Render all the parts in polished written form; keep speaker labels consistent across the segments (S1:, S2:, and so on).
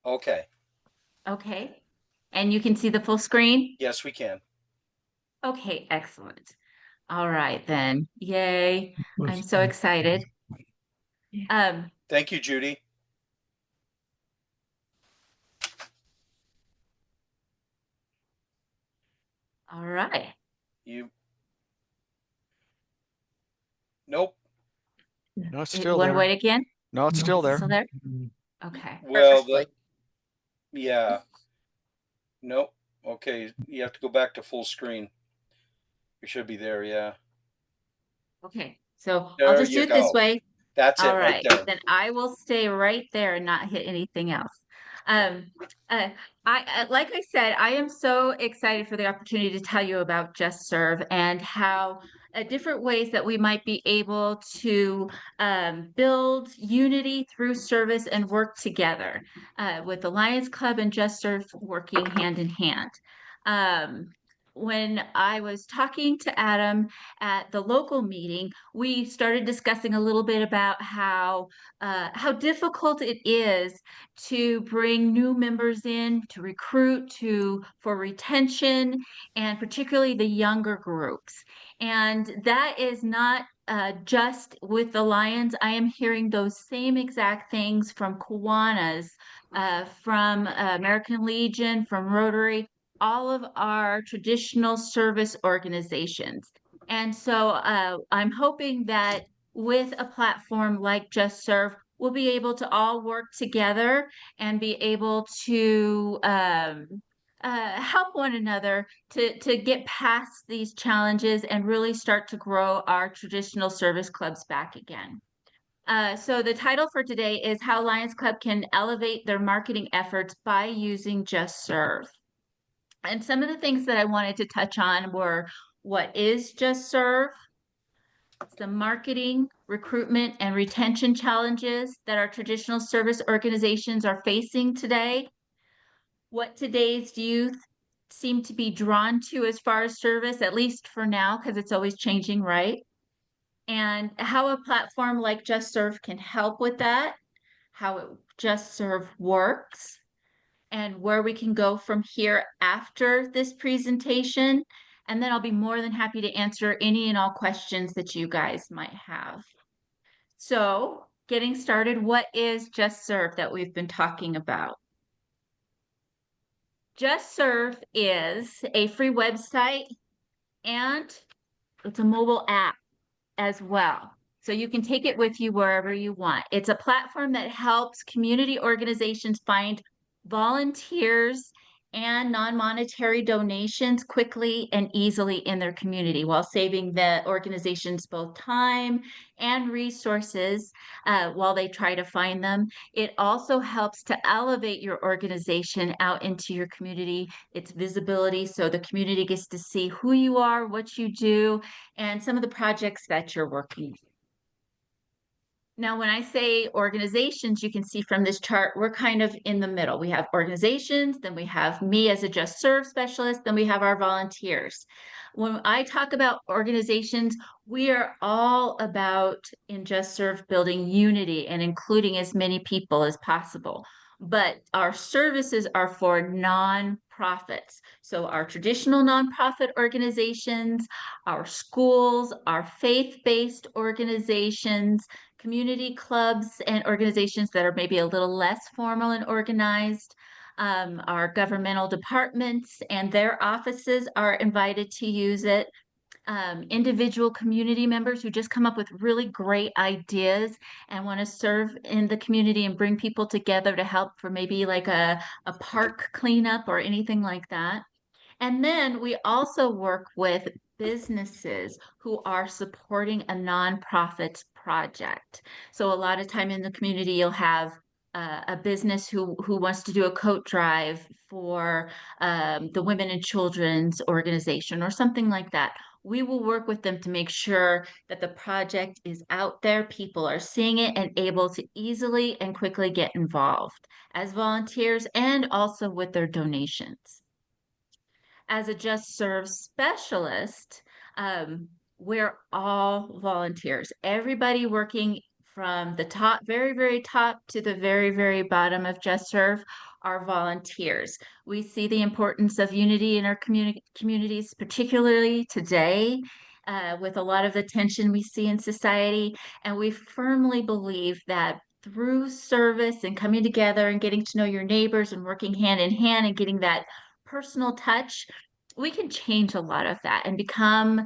S1: Okay.
S2: Okay. And you can see the full screen?
S1: Yes, we can.
S2: Okay, excellent. All right then. Yay. I'm
S3: Let's
S2: so excited. Um,
S1: Thank you, Judy.
S2: all right.
S1: You, nope.
S3: No, it's
S2: You
S3: still
S2: want to
S3: there.
S2: wait again?
S3: No, it's
S2: Is
S3: still
S2: it
S3: there.
S2: still there? Okay,
S1: Well,
S2: perfect.
S1: yeah, nope. Okay, you have to go back to full screen. You should be there, yeah.
S2: Okay, so I'll
S1: There
S2: just do
S1: you
S2: it this
S1: go.
S2: way.
S1: That's
S2: All
S1: it right
S2: right,
S1: there.
S2: then I will stay right there and not hit anything else.
S1: Okay.
S2: Um, like I said, I am so excited for the opportunity to tell you about Just Serve and how different ways that we might be able to build unity through service and work together with the Lions Club and Just Serve working hand in hand. Um, when I was talking to Adam at the local meeting, we started discussing a little bit about how difficult it is to bring new members in, to recruit, to for retention, and particularly the younger groups. And that is not just with the Lions. I am hearing those same exact things from Kiwanis, from American Legion, from Rotary, all of our traditional service organizations. And so I'm hoping that with a platform like Just Serve, we'll be able to all work together and be able to help one another to get past these challenges and really start to grow our traditional service clubs back again. So the title for today is How Lions Club Can Elevate Their Marketing Efforts by Using Just Serve. And some of the things that I wanted to touch on were what is Just Serve, some marketing, recruitment, and retention challenges that our traditional service organizations are facing today, what today's youth seem to be drawn to as far as service, at least for now, because it's always changing, right? And how a platform like Just Serve can help with that, how it Just Serve works, and where we can go from here after this presentation. And then I'll be more than happy to answer any and all questions that you guys might have. So, getting started, what is Just Serve that we've been talking about? Just Serve is a free website and it's a mobile app as well. So you can take it with you wherever you want. It's a platform that helps community organizations find volunteers and non-monetary donations quickly and easily in their community while saving the organizations both time and resources while they try to find them. It also helps to elevate your organization out into your community, its visibility, so the community gets to see who you are, what you do, and some of the projects that you're working on. Now, when I say organizations, you can see from this chart, we're kind of in the middle. We have organizations, then we have me as a Just Serve specialist, then we have our volunteers. When I talk about organizations, we are all about in Just Serve building unity and including as many people as possible. But our services are for nonprofits. So our traditional nonprofit organizations, our schools, our faith-based organizations, community clubs and organizations that are maybe a little less formal and organized. Our governmental departments and their offices are invited to use it. Individual community members who just come up with really great ideas and want to serve in the community and bring people together to help for maybe like a park cleanup or anything like that. And then we also work with businesses who are supporting a nonprofit project. So a lot of time in the community, you'll have a business who wants to do a coat drive for the Women and Children's organization or something like that. We will work with them to make sure that the project is out there, people are seeing it and able to easily and quickly get involved as volunteers and also with their donations. As a Just Serve specialist, we're all volunteers. Everybody working from the top, very, very top to the very, very bottom of Just Serve are volunteers. We see the importance of unity in our communities, particularly today, with a lot of the tension we see in society. And we firmly believe that through service and coming together and getting to know your neighbors and working hand in hand and getting that personal touch, we can change a lot of that and become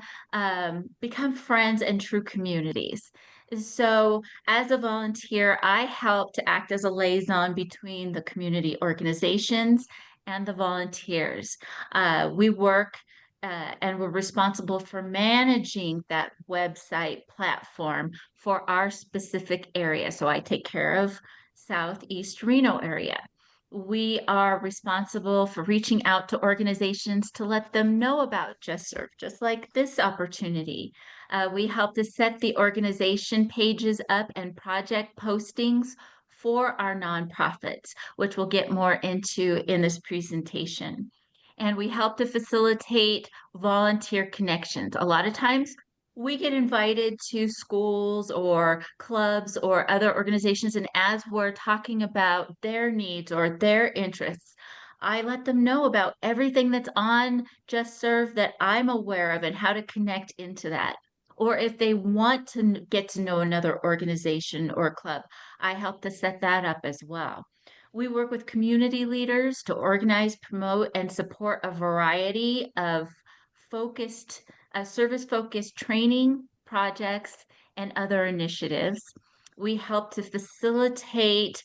S2: friends and true communities. So, as a volunteer, I help to act as a liaison between the community organizations and the volunteers. We work and we're responsible for managing that website platform for our specific area. So, I take care of Southeast Reno area. We are responsible for reaching out to organizations to let them know about Just Serve, just like this opportunity. We help to set the organization pages up and project postings for our nonprofits, which we'll get more into in this presentation. And we help to facilitate volunteer connections. A lot of times we get invited to schools or clubs or other organizations, and as we're talking about their needs or their interests, I let them know about everything that's on Just Serve that I'm aware of and how to connect into that. Or if they want to get to know another organization or club, I help to set that up as well. We work with community leaders to organize, promote, and support a variety of focused service-focused training, projects, and other initiatives. We help to facilitate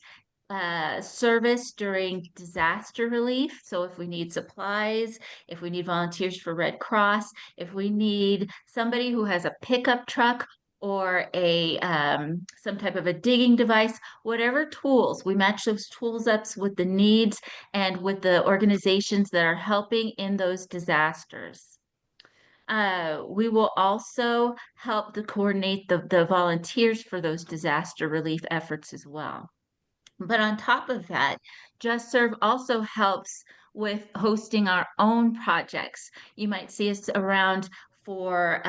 S2: service during disaster relief. So if we need supplies, if we need volunteers for Red Cross, if we need somebody who has a pickup truck or a some type of a digging device, whatever tools, we match those tools up with the needs and with the organizations that are helping in those disasters. We will also help to coordinate the volunteers for those disaster relief efforts as well. But on top of that, Just Serve also helps with hosting our own projects. You might see us around for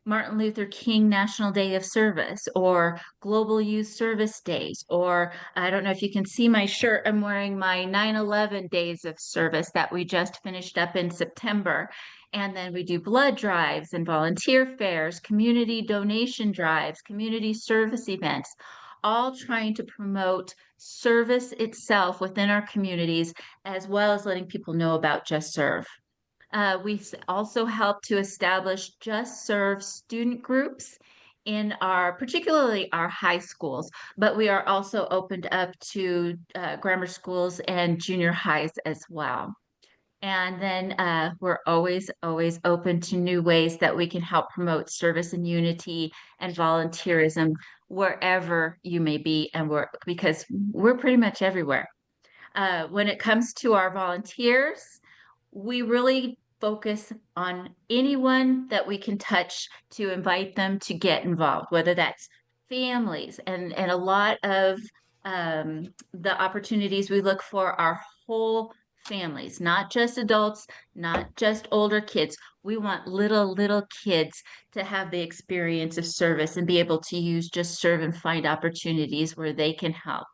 S2: Martin Luther King National Day of Service or Global Youth Service Days, or I don't know if you can see my shirt, I'm wearing my 9/11 Days of Service that we just finished up in September. And then we do blood drives and volunteer fairs, community donation drives, community service events, all trying to promote service itself within our communities, as well as letting people know about Just Serve. We also help to establish Just Serve student groups in particularly our high schools, but we are also opened up to grammar schools and junior highs as well. And then we're always open to new ways that we can help promote service and unity and volunteerism wherever you may be, and because we're pretty much everywhere. When it comes to our volunteers, we really focus on anyone that we can touch to invite them to get involved, whether that's families and a lot of the opportunities we look for are whole families, not just adults, not just older kids. We want little kids to have the experience of service and be able to use Just Serve and find opportunities where they can help.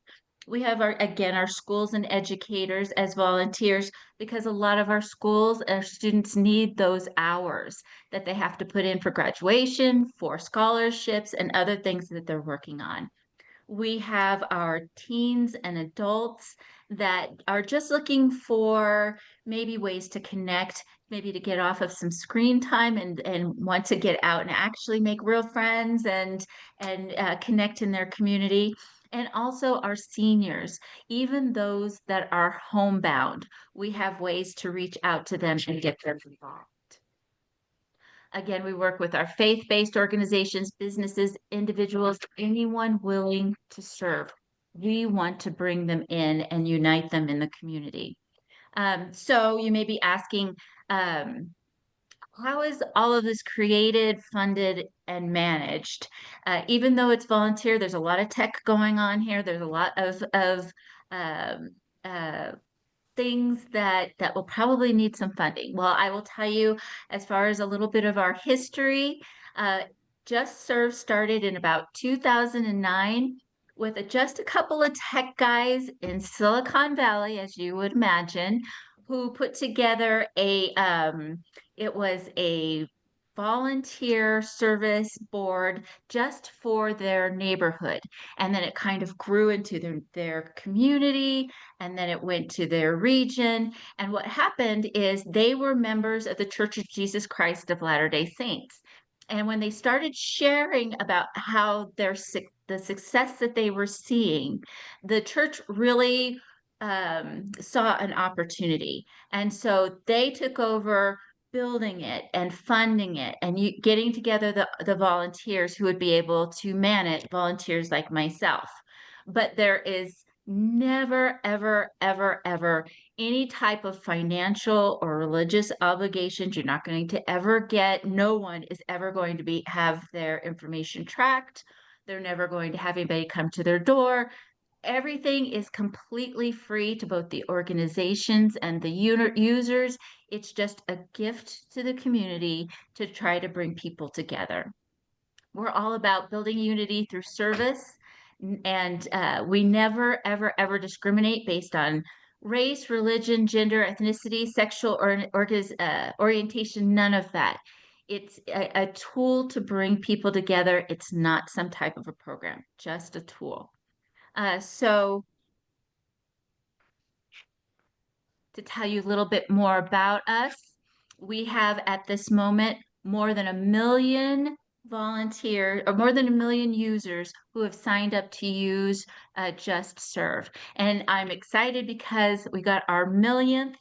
S2: We have our schools and educators as volunteers because a lot of our schools, our students need those hours that they have to put in for graduation, for scholarships, and other things that they're working on. We have our teens and adults that are just looking for maybe ways to connect, maybe to get off of some screen time and want to get out and actually make real friends and connect in their community. And also our seniors, even those that are homebound, we have ways to reach out to them and get them involved. Again, we work with our faith-based organizations, businesses, individuals, anyone willing to serve. We want to bring them in and unite them in the community. So you may be asking, how is all of this created, funded, and managed? Even though it's volunteer, there's a lot of tech going on here. There's a lot of um, uh, things that will probably need some funding. Well, I will tell you, as far as a little bit of our history, uh, Just Serve started in about 2009 with just a couple of tech guys in Silicon Valley, as you would imagine, who put together it was a volunteer service board just for their neighborhood. And then it kind of grew into their community, and then it went to their region. And what happened is they were members of the Church of Jesus Christ of Latter-day Saints. And when they started sharing about how the success that they were seeing, the church really saw an opportunity. And so they took over building it and funding it and getting together the volunteers who would be able to man it, volunteers like myself. But there is never, ever, ever, ever any type of financial or religious obligations. You're not going to ever get, no one is ever going to have their information tracked. They're never going to have anybody come to their door. Everything is completely free to both the organizations and the users. It's just a gift to the community to try to bring people together. We're all about building unity through service, and we never, ever, ever discriminate based on race, religion, gender, ethnicity, sexual orientation, none of that. It's a tool to bring people together. It's not some type of a program, just a tool. So to tell you a little bit more about us, we have at this moment more than 1 million volunteers or more than 1 million users who have signed up to use Just Serve. And I'm excited because we got our 1,000,000th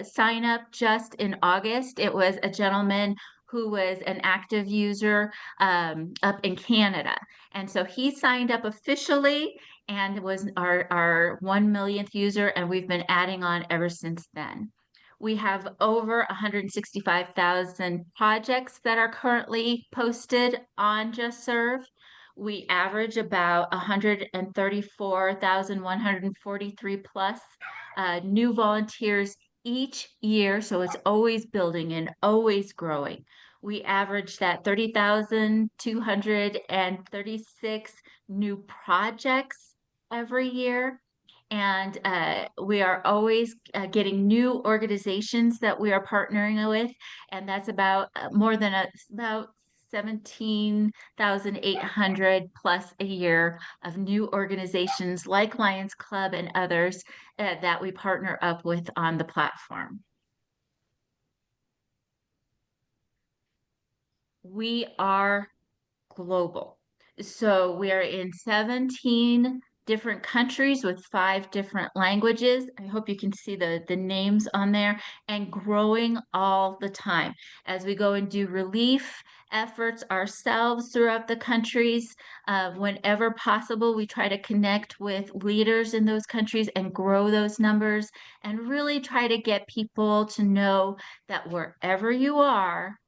S2: sign up just in August. It was a gentleman who was an active user up in Canada. And so he signed up officially and was our 1,000,000th user, and we've been adding on ever since then. We have over 165,000 projects that are currently posted on Just Serve. We average about 134,143 plus new volunteers each year, so it's always building and always growing. We average that 30,236 new projects every year. And we are always getting new organizations that we are partnering with. And that's about about 17,800 plus a year of new organizations like Lions Club and others that we partner up with on the platform. We are global. So we are in 17 different countries with 5 different languages. I hope you can see the names on there, and growing all the time as we go and do relief efforts ourselves throughout the countries. Whenever possible, we try to connect with leaders in those countries and grow those numbers and really try to get people to know that wherever you are,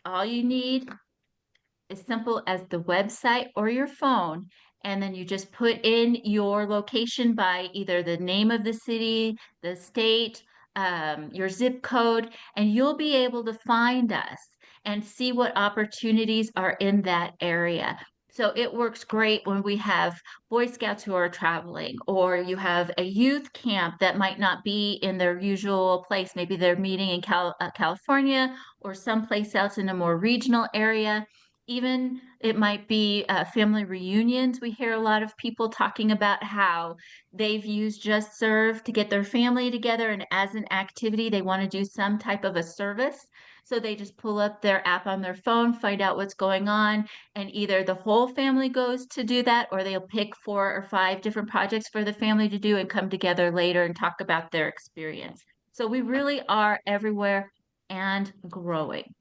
S2: all you need as simple as the website or your phone, and then you just put in your location by either the name of the city, the state, your zip code, and you'll be able to find us and see what opportunities are in that area. So it works great when we have Boy Scouts who are traveling, or you have a youth camp that might not be in their usual place. Maybe they're meeting in California or someplace else in a more regional area. Even it might be family reunions. We hear a lot of people talking about how they've used Just Serve to get their family together, and as an activity, they want to do some type of a service. So they just pull up their app on their phone, find out what's going on, and either the whole family goes to do that, or they'll pick 4 or 5 different projects for the family to do and come together later and talk about their experience. So we really are everywhere and growing.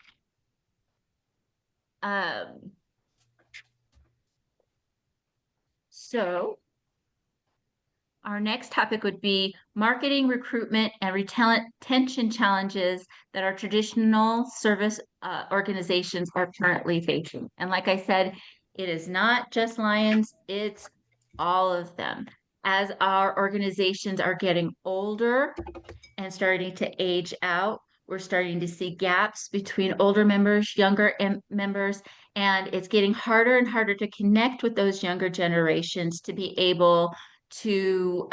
S2: So our next topic would be marketing, recruitment, and retention challenges that our traditional service organizations are currently facing. And like I said, it is not just Lions, it's all of them. As our organizations are getting older and starting to age out, We're starting to see gaps between older members, younger members, and it's getting harder and harder to connect with those younger generations to be able to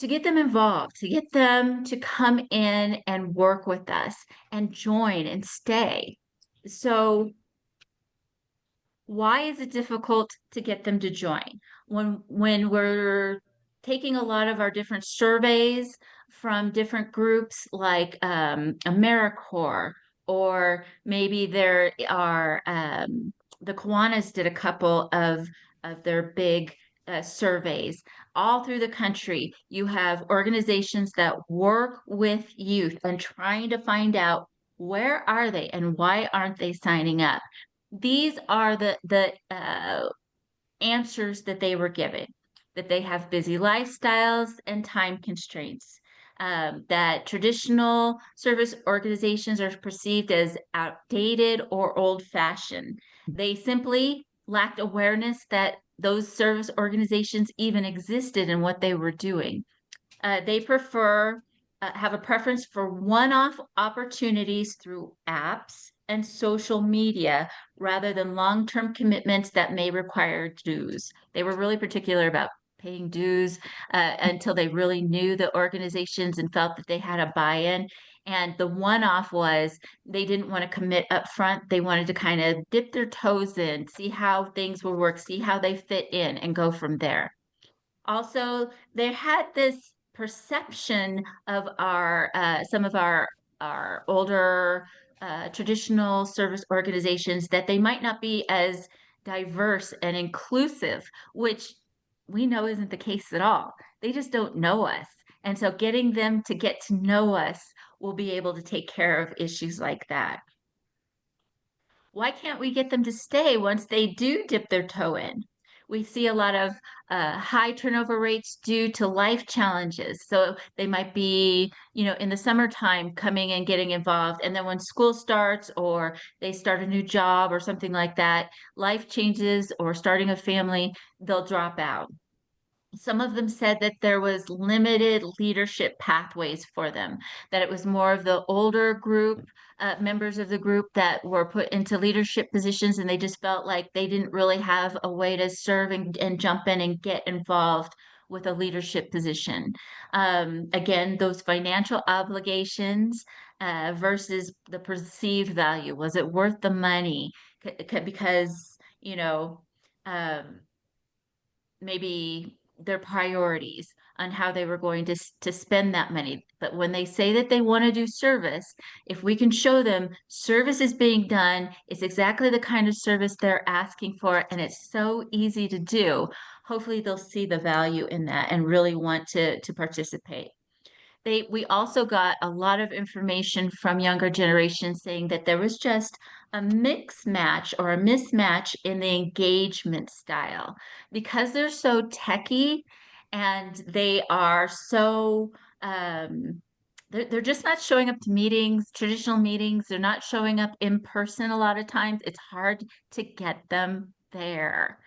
S2: get them involved, to get them to come in and work with us and join and stay. So why is it difficult to get them to join? When we're taking a lot of our different surveys from different groups like AmeriCorps, or maybe there are the Kiwanis did a couple of their big surveys all through the country. You have organizations that work with youth and trying to find out where are they and why aren't they signing up. These are the answers that they were given, that they have busy lifestyles and time constraints, that traditional service organizations are perceived as outdated or old-fashioned. They simply lacked awareness that those service organizations even existed and what they were doing. They have a preference for one-off opportunities through apps and social media rather than long-term commitments that may require dues. They were really particular about paying dues until they really knew the organizations and felt that they had a buy-in. And the one-off was they didn't want to commit up front. They wanted to kind of dip their toes in, see how things will work, see how they fit in, and go from there. Also, they had this perception of our some of our older traditional service organizations that they might not be as diverse and inclusive, which we know isn't the case at all. They just don't know us. And so getting them to get to know us will be able to take care of issues like that. Why can't we get them to stay once they do dip their toe in? We see a lot of high turnover rates due to life challenges. So they might be, in the summertime coming and getting involved. And then when school starts or they start a new job or something like that, life changes or starting a family, they'll drop out. Some of them said that there was limited leadership pathways for them, that it was more of the older group, members of the group that were put into leadership positions, and they just felt like they didn't really have a way to serve and jump in and get involved with a leadership position. Again, those financial obligations versus the perceived value. Was it worth the money? Because, um, maybe their priorities on how they were going to spend that money. But when they say that they want to do service, if we can show them service is being done, it's exactly the kind of service they're asking for, and it's so easy to do, hopefully they'll see the value in that and really want to participate. We also got a lot of information from younger generations saying that there was just a mix match or a mismatch in the engagement style because they're so techy and they are so they're just not showing up to meetings, traditional meetings. They're not showing up in person a lot of times. It's hard to get them there.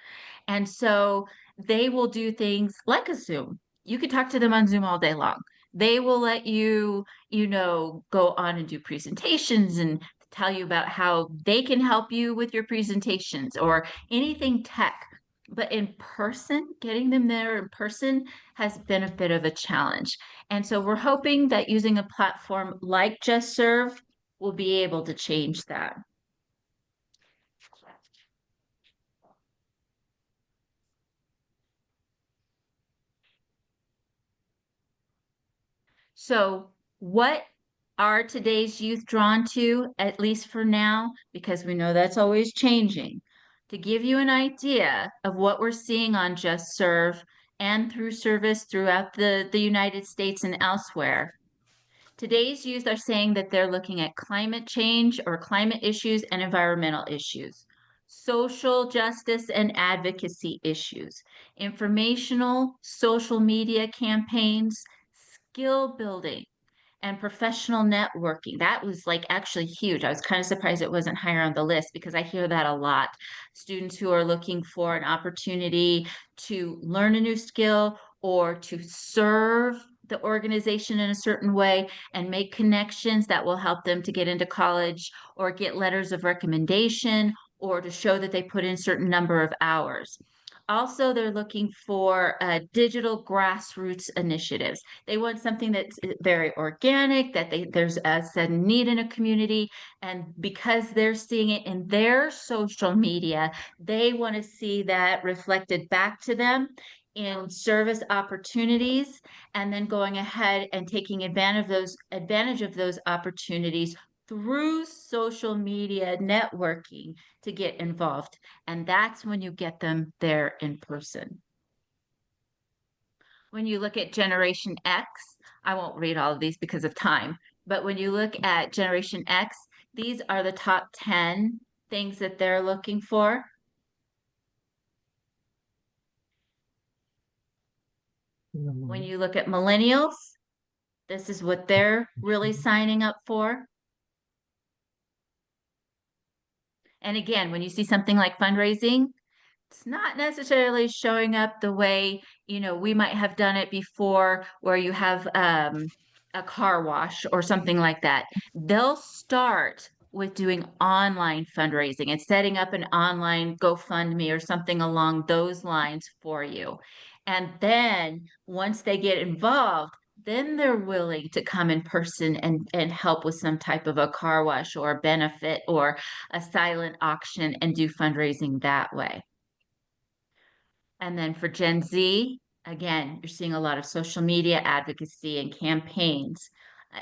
S2: And so they will do things like a Zoom. You could talk to them on Zoom all day long. They will let you, go on and do presentations and tell you about how they can help you with your presentations or anything tech. But in person, getting them there in person has been a bit of a challenge. And so we're hoping that using a platform like JustServe will be able to change that. So, what are today's youth drawn to, at least for now? Because we know that's always changing. To give you an idea of what we're seeing on JustServe and through service throughout the United States and elsewhere, today's youth are saying that they're looking at climate change or climate issues and environmental issues, social justice and advocacy issues, informational social media campaigns, skill building, and professional networking. That was like actually huge. I was kind of surprised it wasn't higher on the list because I hear that a lot. Students who are looking for an opportunity to learn a new skill or to serve the organization in a certain way and make connections that will help them to get into college or get letters of recommendation or to show that they put in certain number of hours. Also, they're looking for digital grassroots initiatives. They want something that's very organic, that there's a sudden need in a community, and because they're seeing it in their social media, they want to see that reflected back to them in service opportunities, and then going ahead and taking advantage of those opportunities through social media networking to get involved. And that's when you get them there in person. When you look at Generation X, I won't read all of these because of time, but when you look at Generation X, these are the top 10 things that they're looking for. When you look at millennials, this is what they're really signing up for. And again, when you see something like fundraising, it's not necessarily showing up the way, we might have done it before, where you have a car wash or something like that. They'll start with doing online fundraising and setting up an online GoFundMe or something along those lines for you. And then once they get involved, then they're willing to come in person and help with some type of a car wash or a benefit or a silent auction and do fundraising that way. And then for Gen Z, again, you're seeing a lot of social media advocacy and campaigns.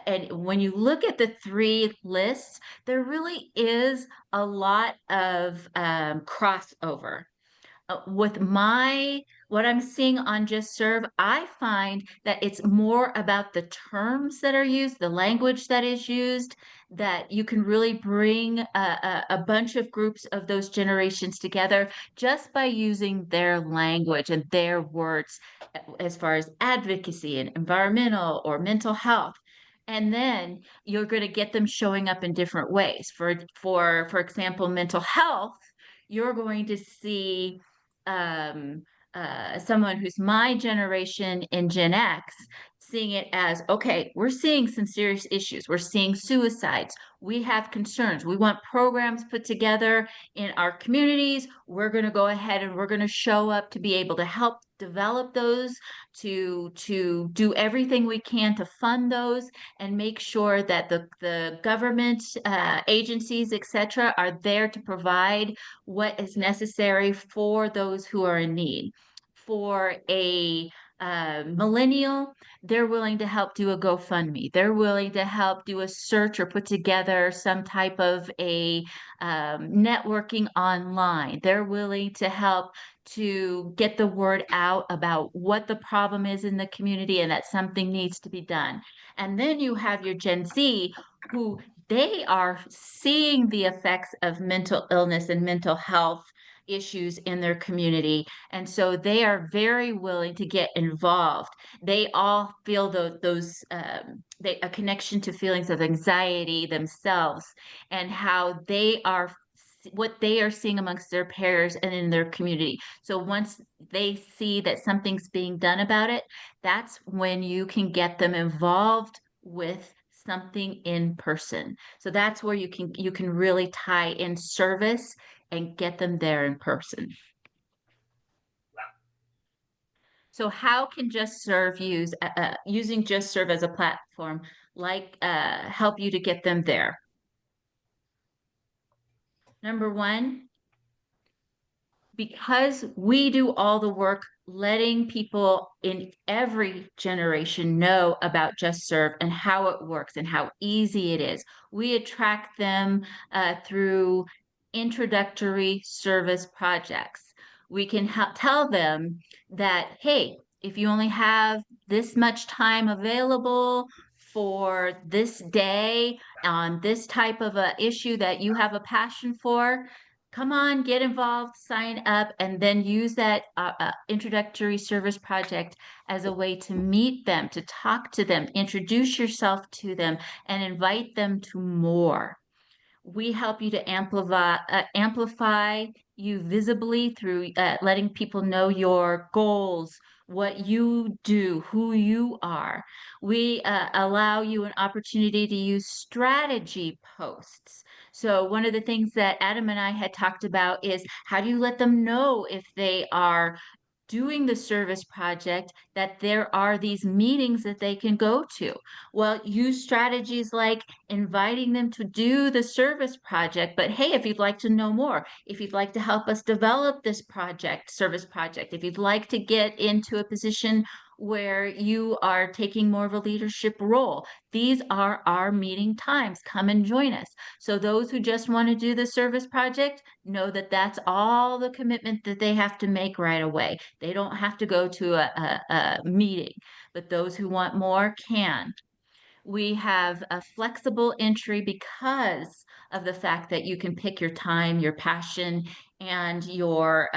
S2: And when you look at the three lists, there really is a lot of crossover. With what I'm seeing on JustServe, I find that it's more about the terms that are used, the language that is used, that you can really bring a bunch of groups of those generations together just by using their language and their words as far as advocacy and environmental or mental health. And then you're going to get them showing up in different ways. For example, mental health, you're going to see someone who's my generation in Gen X seeing it as, okay, we're seeing some serious issues. We're seeing suicides. We have concerns. We want programs put together in our communities. We're going to go ahead and we're going to show up to be able to help develop those, to do everything we can to fund those and make sure that the government agencies, etc., are there to provide what is necessary for those who are in need. For a millennial, they're willing to help do a GoFundMe. They're willing to help do a search or put together some type of a networking online. They're willing to help to get the word out about what the problem is in the community and that something needs to be done. And then you have your Gen Z, who they are seeing the effects of mental illness and mental health issues in their community. And so they are very willing to get involved. They all feel a connection to feelings of anxiety themselves and how what they are seeing amongst their peers and in their community. So once they see that something's being done about it, that's when you can get them involved with something in person. So that's where you can really tie in service and get them there in person. So how can JustServe using JustServe as a platform help you to get them there? Number one, because we do all the work letting people in every generation know about JustServe and how it works and how easy it is. We attract them through introductory service projects. We can tell them that, hey, if you only have this much time available for this day on this type of a issue that you have a passion for, come on, get involved, sign up, and then use that introductory service project as a way to meet them, to talk to them, introduce yourself to them, and invite them to more. We help you to amplify you visibly through letting people know your goals, what you do, who you are. We allow you an opportunity to use strategy posts. So, one of the things that Adam and I had talked about is how do you let them know if they are doing the service project that there are these meetings that they can go to. Well, use strategies like inviting them to do the service project, but hey, if you'd like to know more, if you'd like to help us develop this project, service project, if you'd like to get into a position where you are taking more of a leadership role, these are our meeting times. Come and join us. So those who just want to do the service project know that that's all the commitment that they have to make right away. They don't have to go to a meeting, but those who want more can. We have a flexible entry because of the fact that you can pick your time, your passion, and your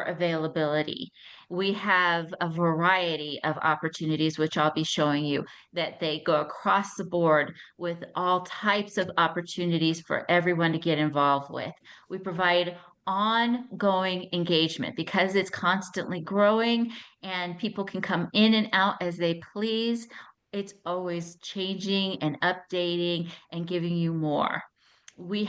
S2: availability. We have a variety of opportunities, which I'll be showing you, that they go across the board with all types of opportunities for everyone to get involved with. We provide ongoing engagement because it's constantly growing and people can come in and out as they please. It's always changing and updating and giving you more. We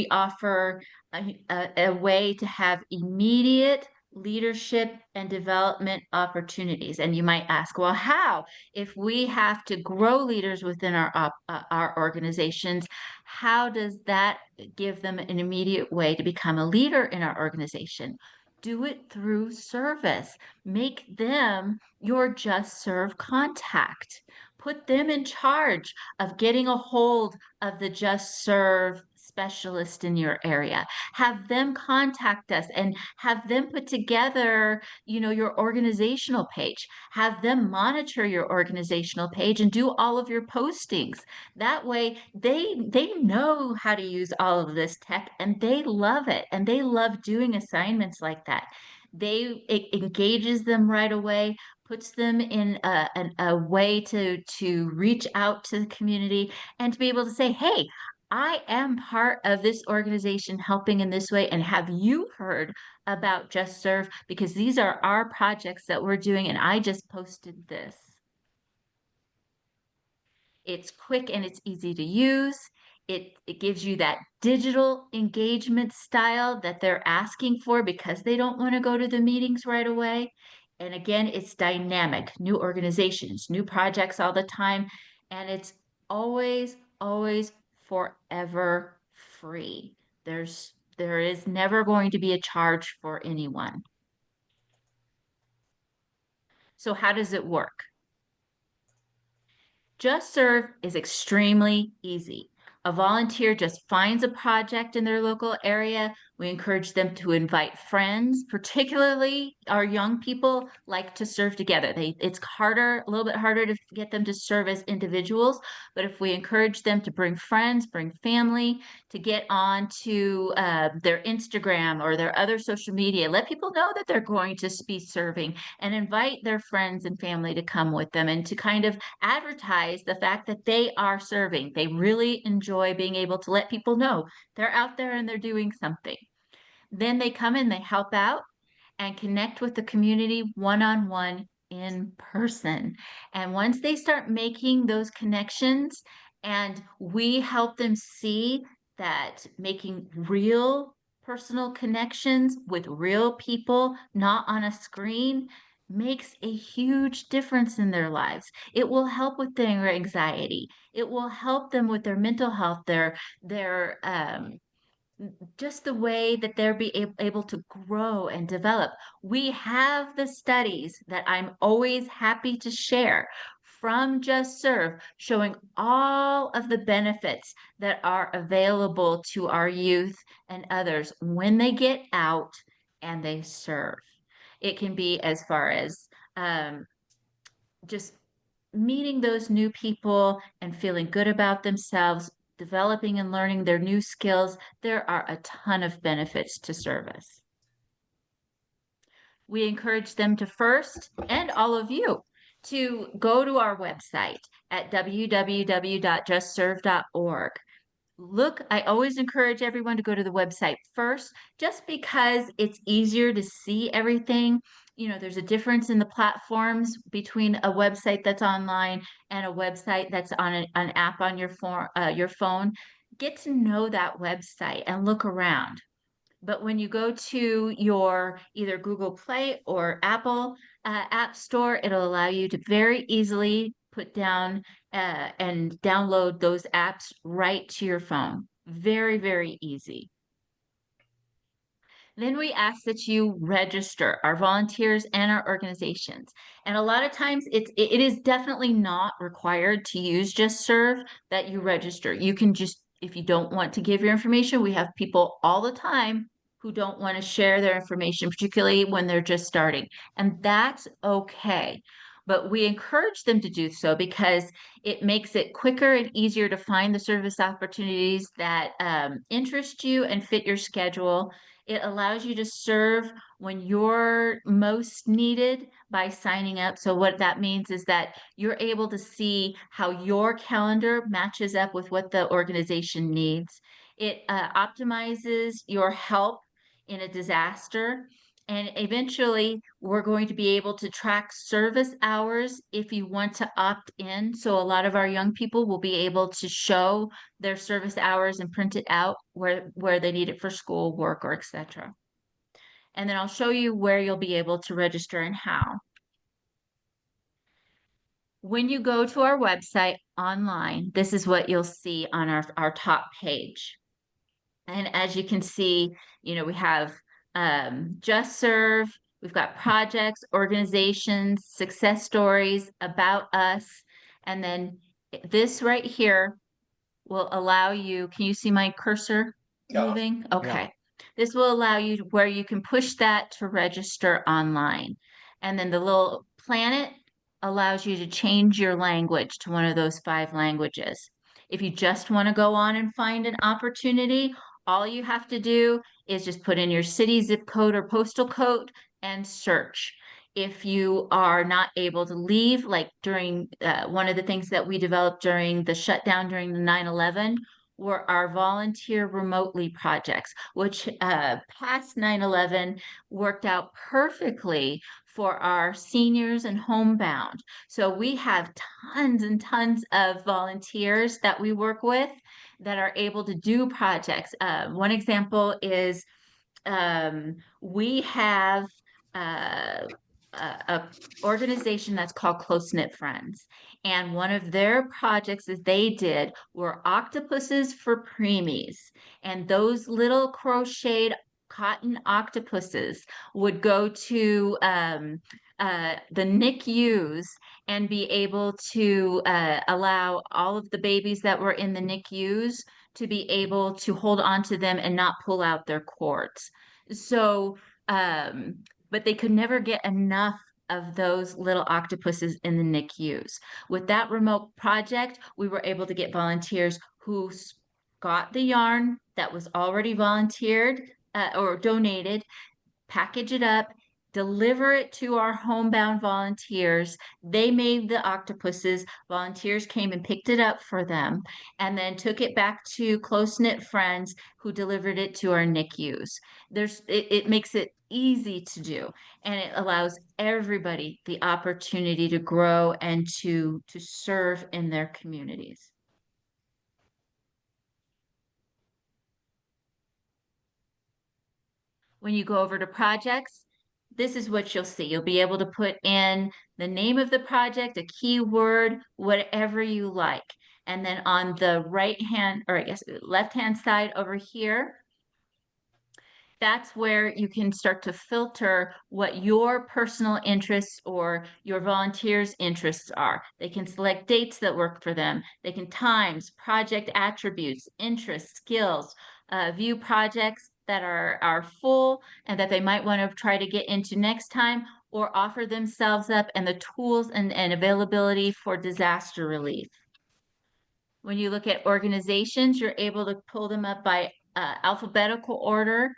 S2: offer a way to have immediate leadership and development opportunities. And you might ask, well, how? If we have to grow leaders within our organizations, how does that give them an immediate way to become a leader in our organization? Do it through service. Make them your Just Serve contact. Put them in charge of getting a hold of the Just Serve specialist in your area. Have them contact us and have them put together, your organizational page. Have them monitor your organizational page and do all of your postings. That way they know how to use all of this tech and they love it and they love doing assignments like that. It engages them right away, puts them in a way to reach out to the community and to be able to say, hey, I am part of this organization helping in this way. And have you heard about Just Serve? Because these are our projects that we're doing, and I just posted this. It's quick and it's easy to use. It gives you that digital engagement style that they're asking for because they don't want to go to the meetings right away. And again, it's dynamic, new organizations, new projects all the time, and it's always, always forever free. There is never going to be a charge for anyone. So how does it work? Just Serve is extremely easy. A volunteer just finds a project in their local area. We encourage them to invite friends, particularly our young people like to serve together. It's a little bit harder to get them to serve as individuals, but if we encourage them to bring friends, bring family, to get on to their Instagram or their other social media, let people know that they're going to be serving and invite their friends and family to come with them and to kind of advertise the fact that they are serving. They really enjoy being able to let people know they're out there and they're doing something. Then they come in, they help out and connect with the community one-on-one in person. And once they start making those connections and we help them see that making real personal connections with real people, not on a screen, makes a huge difference in their lives. It will help with their anxiety. It will help them with their mental health, their just the way that they're able to grow and develop. We have the studies that I'm always happy to share from Just Serve showing all of the benefits that are available to our youth and others when they get out and they serve. It can be as far as just meeting those new people and feeling good about themselves, developing and learning their new skills. There are a ton of benefits to service. We encourage them to first, and all of you, to go to our website at www.justserve.org. Look, I always encourage everyone to go to the website first, just because it's easier to see everything there's a difference in the platforms between a website that's online and a website that's on an app on your phone. Get to know that website and look around. But when you go to your either Google Play or Apple App Store, it'll allow you to very easily put down and download those apps right to your phone. Very, very easy. Then we ask that you register our volunteers and our organizations. And a lot of times it is definitely not required to use Just Serve that you register. You can just, if you don't want to give your information, we have people all the time who don't want to share their information, particularly when they're just starting. And that's okay. But we encourage them to do so because it makes it quicker and easier to find the service opportunities that interest you and fit your schedule. It allows you to serve when you're most needed by signing up. So what that means is that you're able to see how your calendar matches up with what the organization needs. It optimizes your help in a disaster. And eventually, we're going to be able to track service hours if you want to opt in. So a lot of our young people will be able to show their service hours and print it out where they need it for school, work, or etc. And then I'll show you where you'll be able to register and how. When you go to our website online, this is what you'll see on our top page. And as you can see, we have Just Serve, we've got projects, organizations, success stories, about us, and then this right here will allow you, can you see my cursor moving? Okay. This will allow you where you can push that to register online. And then the little planet allows you to change your language to one of those 5 languages. If you just want to go on and find an opportunity, all you have to do is just put in your city, zip code, or postal code and search. If you are not able to leave, like during one of the things that we developed during the shutdown during the 9/11 were our volunteer remotely projects, which past 9/11 worked out perfectly for our seniors and homebound. So we have tons and tons of volunteers that we work with that are able to do projects. One example is we have a organization that's called Close Knit Friends. And one of their projects that they did were octopuses for preemies. And those little crocheted cotton octopuses would go to the NICUs and be able to allow all of the babies that were in the NICUs to be able to hold on to them and not pull out their cords. So, but they could never get enough of those little octopuses in the NICUs. With that remote project, we were able to get volunteers who got the yarn that was already volunteered or donated, package it up, deliver it to our homebound volunteers. They made the octopuses. Volunteers came and picked it up for them and then took it back to Close Knit Friends who delivered it to our NICUs. It makes it easy to do, and it allows everybody the opportunity to grow and to serve in their communities. When you go over to projects, this is what you'll see. You'll be able to put in the name of the project, a keyword, whatever you like. And then on the right hand, or I guess left hand side over here, that's where you can start to filter what your personal interests or your volunteers' interests are. They can select dates that work for them. They can times, project attributes, interests, skills, view projects that are full and that they might want to try to get into next time, or offer themselves up and the tools and availability for disaster relief. When you look at organizations, you're able to pull them up by alphabetical order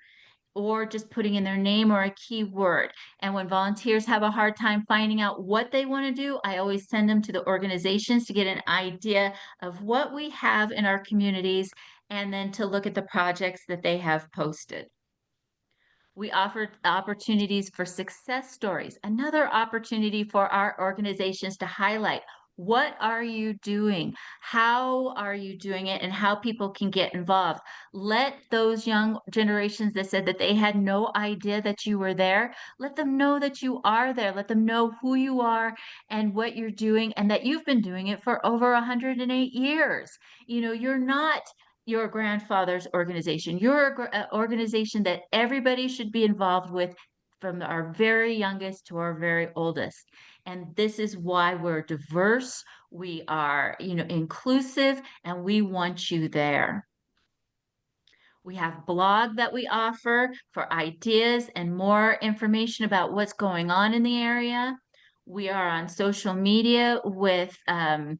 S2: or just putting in their name or a keyword. And when volunteers have a hard time finding out what they want to do, I always send them to the organizations to get an idea of what we have in our communities and then to look at the projects that they have posted. We offer opportunities for success stories, another opportunity for our organizations to highlight what are you doing? How are you doing it? And how people can get involved. Let those young generations that said that they had no idea that you were there, let them know that you are there. Let them know who you are and what you're doing, and that you've been doing it for over 108 years. You're not your grandfather's organization. You're a organization that everybody should be involved with, from our very youngest to our very oldest. And this is why we're diverse, we are, inclusive, and we want you there. We have blog that we offer for ideas and more information about what's going on in the area. We are on social media with our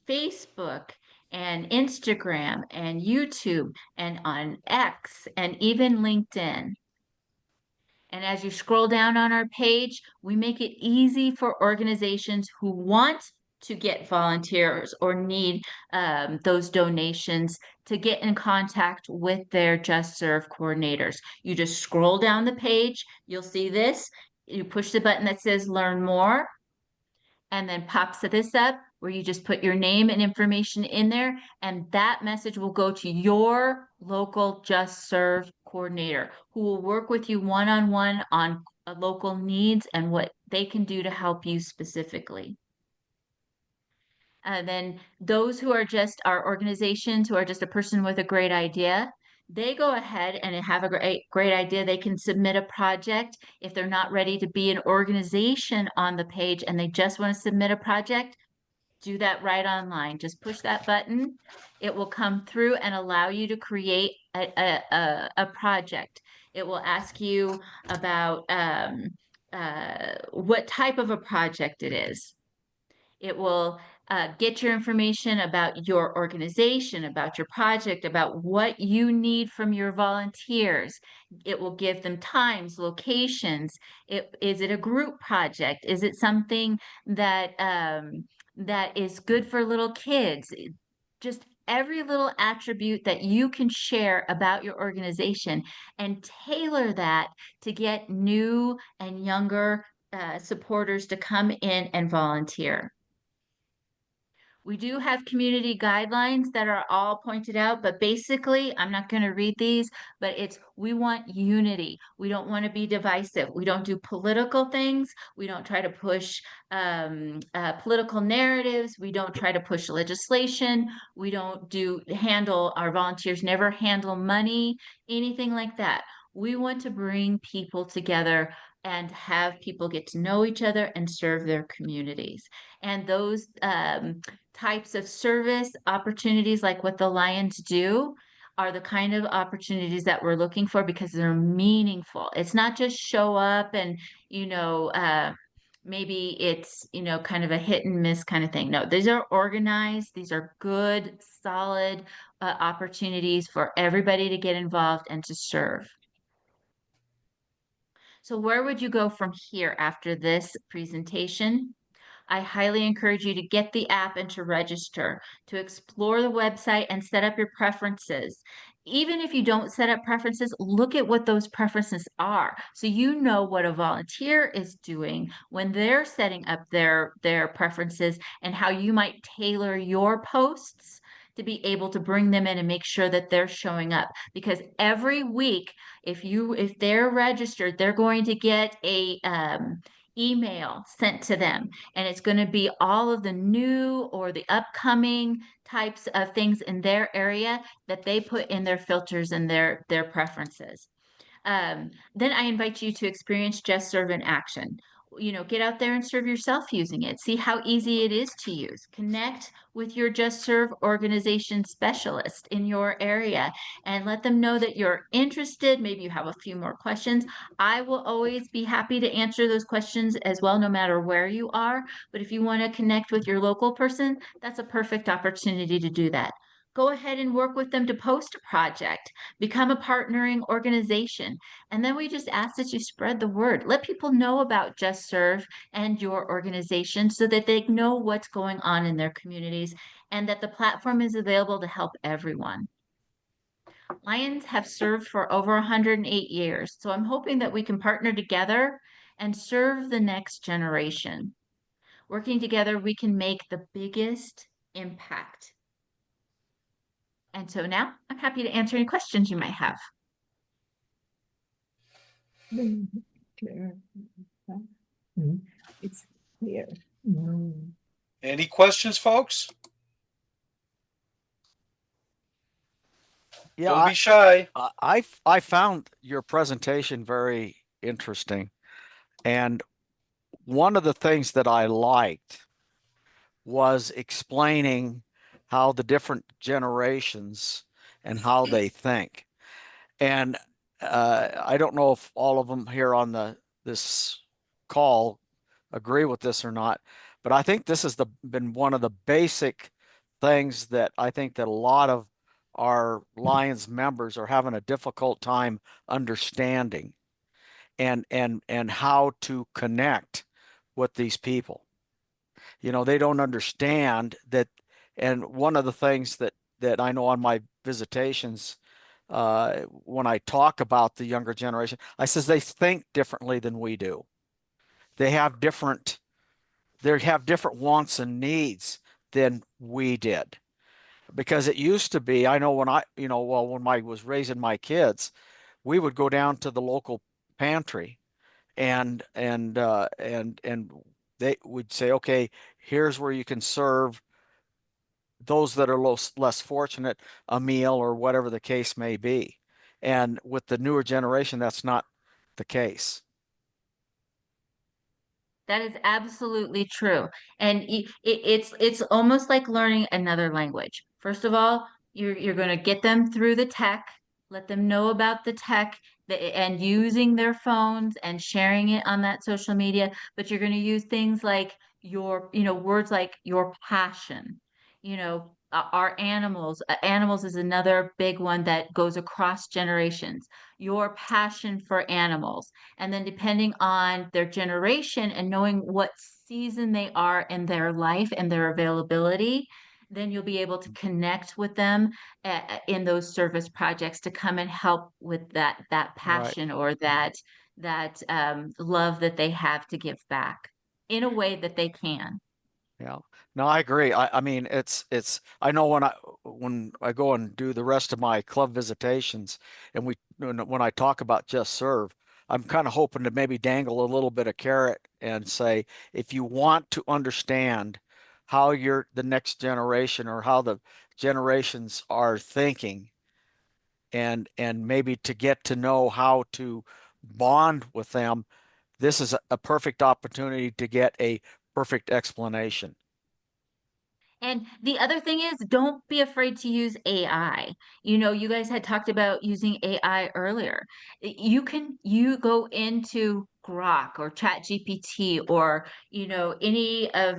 S2: Facebook and Instagram and YouTube and on X and even LinkedIn. And as you scroll down on our page, we make it easy for organizations who want to get volunteers or need those donations to get in contact with their Just Serve coordinators. You just scroll down the page, you'll see this. You push the button that says Learn More, and then pops this up where you just put your name and information in there, and that message will go to your local Just Serve coordinator, who will work with you one-on-one on local needs and what they can do to help you specifically. Then those who are just our organizations, who are just a person with a great idea, they go ahead and have a great idea. They can submit a project. If they're not ready to be an organization on the page and they just want to submit a project, do that right online. Just push that button. It will come through and allow you to create a project. It will ask you about what type of a project it is. It will get your information about your organization, about your project, about what you need from your volunteers. It will give them times, locations. Is it a group project? Is it something that is good for little kids? Just every little attribute that you can share about your organization, and tailor that to get new and younger supporters to come in and volunteer. We do have community guidelines that are all pointed out, but basically, I'm not going to read these, but we want unity. We don't want to be divisive. We don't do political things. We don't try to push political narratives. We don't try to push legislation. We don't handle, our volunteers never handle money, anything like that. We want to bring people together and have people get to know each other and serve their communities. And those types of service opportunities, like what the Lions do, are the kind of opportunities that we're looking for, because they're meaningful. It's not just show up and, maybe it's, kind of a hit and miss kind of thing. No, these are organized. These are good, solid opportunities for everybody to get involved and to serve. So where would you go from here after this presentation? I highly encourage you to get the app and to register, to explore the website and set up your preferences. Even if you don't set up preferences, look at what those preferences are, so you know what a volunteer is doing when they're setting up their preferences, and how you might tailor your posts to be able to bring them in and make sure that they're showing up. Because every week, if they're registered, they're going to get a email sent to them, and it's going to be all of the new or the upcoming types of things in their area that they put in their filters and their preferences. Then I invite you to experience Just Serve in action. Get out there and serve yourself using it. See how easy it is to use. Connect with your Just Serve organization specialist in your area and let them know that you're interested. Maybe you have a few more questions. I will always be happy to answer those questions as well, no matter where you are. But if you want to connect with your local person, that's a perfect opportunity to do that. Go ahead and work with them to post a project, become a partnering organization. And then we just ask that you spread the word. Let people know about Just Serve and your organization, so that they know what's going on in their communities and that the platform is available to help everyone. Lions have served for over 108 years, so I'm hoping that we can partner together and serve the next generation. Working together, we can make the biggest impact. And so now I'm happy to answer any questions you might have.
S3: It's clear. Mm.
S1: Any questions, folks?
S4: Yeah,
S1: Don't be shy.
S4: I found your presentation very interesting. And one of the things that I liked was explaining how the different generations and how they think. And I don't know if all of them here on this call agree with this or not, but I think this has been one of the basic things that I think that a lot of our Lions members are having a difficult time understanding and how to connect with these people. You know, they don't understand that. And one of the things that I know on my visitations, when I talk about the younger generation, I says they think differently than we do. They have different wants and needs than we did. Because it used to be, I know when when I was raising my kids, we would go down to the local pantry and they would say, okay, here's where you can serve those that are less fortunate a meal or whatever the case may be. And with the newer generation, that's not the case.
S2: That is absolutely true. And it's almost like learning another language. First of all, you're going to get them through the tech, let them know about the tech and using their phones and sharing it on that social media, but you're going to use things like words like your passion, our animals. Animals is another big one that goes across generations. Your passion for animals. And then depending on their generation and knowing what season they are in their life and their availability, then you'll be able to connect with them in those service projects to come and help with that
S4: Right.
S2: passion or that love that they have to give back in a way that they can.
S4: Yeah. No, I agree. I mean, I know when I go and do the rest of my club visitations and when I talk about Just Serve, I'm kind of hoping to maybe dangle a little bit of carrot and say, if you want to understand how the next generation or how the generations are thinking and maybe to get to know how to bond with them, this is a perfect opportunity to get a perfect explanation.
S2: And the other thing is, don't be afraid to use AI. You guys had talked about using AI earlier. You go into Grok or ChatGPT or, any of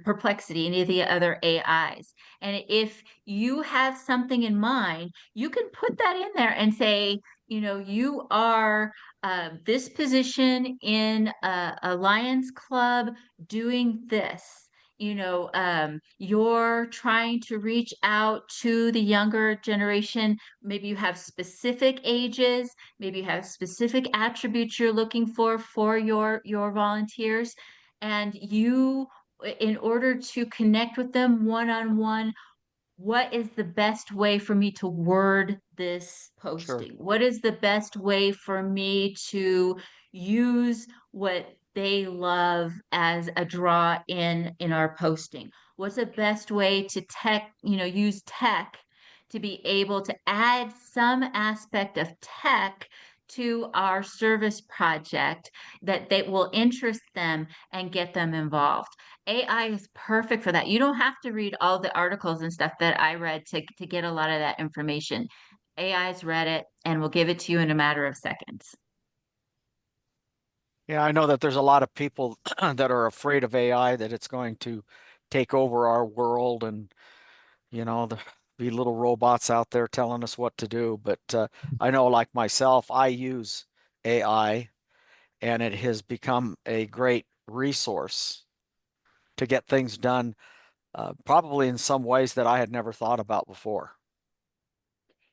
S2: Perplexity, any of the other AIs. And if you have something in mind, you can put that in there and say, you are this position in a Lions Club doing this. You're trying to reach out to the younger generation. Maybe you have specific ages, maybe you have specific attributes you're looking for your volunteers. And in order to connect with them one-on-one, what is the best way for me to word this
S4: Sure.
S2: posting? What is the best way for me to use what they love as a draw in our posting? What's the best way to use tech to be able to add some aspect of tech to our service project that will interest them and get them involved? AI is perfect for that. You don't have to read all the articles and stuff that I read to get a lot of that information. AI's read it and will give it to you in a matter of seconds.
S4: Yeah, I know that there's a lot of people that are afraid of AI, that it's going to take over our world and, the be little robots out there telling us what to do. But I know, like myself, I use AI and it has become a great resource to get things done, probably in some ways that I had never thought about before.